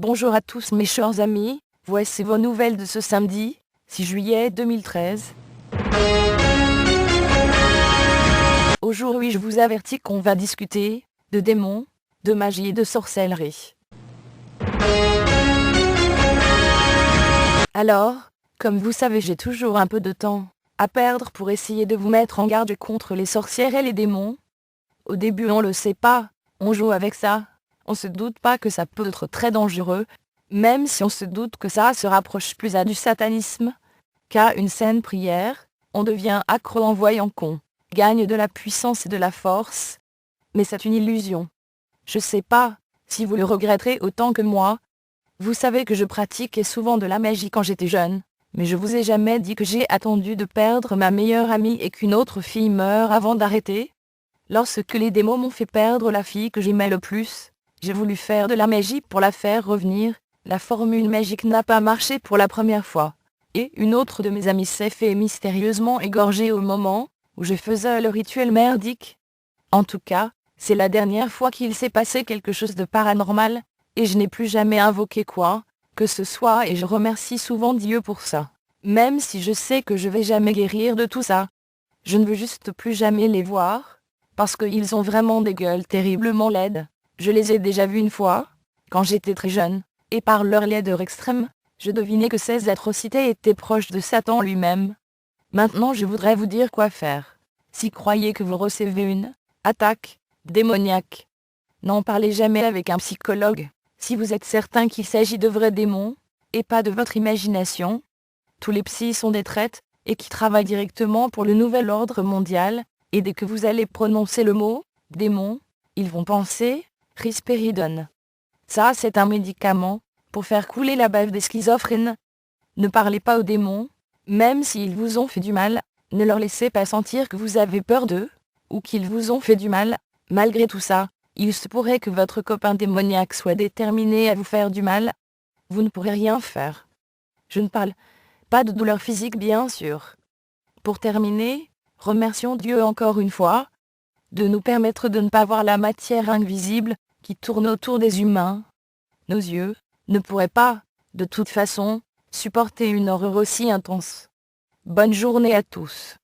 Bonjour à tous mes chers amis, voici vos nouvelles de ce samedi, 6 juillet 2013. Aujourd'hui je vous avertis qu'on va discuter de démons, de magie et de sorcellerie. Alors, comme vous savez, j'ai toujours un peu de temps à perdre pour essayer de vous mettre en garde contre les sorcières et les démons. Au début on le sait pas, on joue avec ça, on se doute pas que ça peut être très dangereux, même si on se doute que ça se rapproche plus à du satanisme qu'à une saine prière, on devient accro en voyant qu'on gagne de la puissance et de la force. Mais c'est une illusion. Je sais pas si vous le regretterez autant que moi. Vous savez que je pratiquais souvent de la magie quand j'étais jeune, mais je vous ai jamais dit que j'ai attendu de perdre ma meilleure amie et qu'une autre fille meure avant d'arrêter. Lorsque les démons m'ont fait perdre la fille que j'aimais le plus, j'ai voulu faire de la magie pour la faire revenir. La formule magique n'a pas marché pour la première fois, et une autre de mes amies s'est fait mystérieusement égorger au moment où je faisais le rituel merdique. En tout cas, c'est la dernière fois qu'il s'est passé quelque chose de paranormal, et je n'ai plus jamais invoqué quoi que ce soit et je remercie souvent Dieu pour ça. Même si je sais que je vais jamais guérir de tout ça. Je ne veux juste plus jamais les voir, parce qu'ils ont vraiment des gueules terriblement laides. Je les ai déjà vus une fois, quand j'étais très jeune, et par leur laideur extrême, je devinais que ces atrocités étaient proches de Satan lui-même. Maintenant je voudrais vous dire quoi faire. Si croyez que vous recevez une attaque démoniaque, n'en parlez jamais avec un psychologue. Si vous êtes certain qu'il s'agit de vrais démons, et pas de votre imagination, tous les psys sont des traites, et qui travaillent directement pour le nouvel ordre mondial, et dès que vous allez prononcer le mot « démon », ils vont penser « risperidone ». Ça c'est un médicament, pour faire couler la bave des schizophrènes. Ne parlez pas aux démons, même s'ils vous ont fait du mal, ne leur laissez pas sentir que vous avez peur d'eux, ou qu'ils vous ont fait du mal. Malgré tout ça, il se pourrait que votre copain démoniaque soit déterminé à vous faire du mal. Vous ne pourrez rien faire. Je ne parle pas de douleur physique bien sûr. Pour terminer, remercions Dieu encore une fois, de nous permettre de ne pas voir la matière invisible qui tourne autour des humains. Nos yeux ne pourraient pas, de toute façon, supporter une horreur aussi intense. Bonne journée à tous.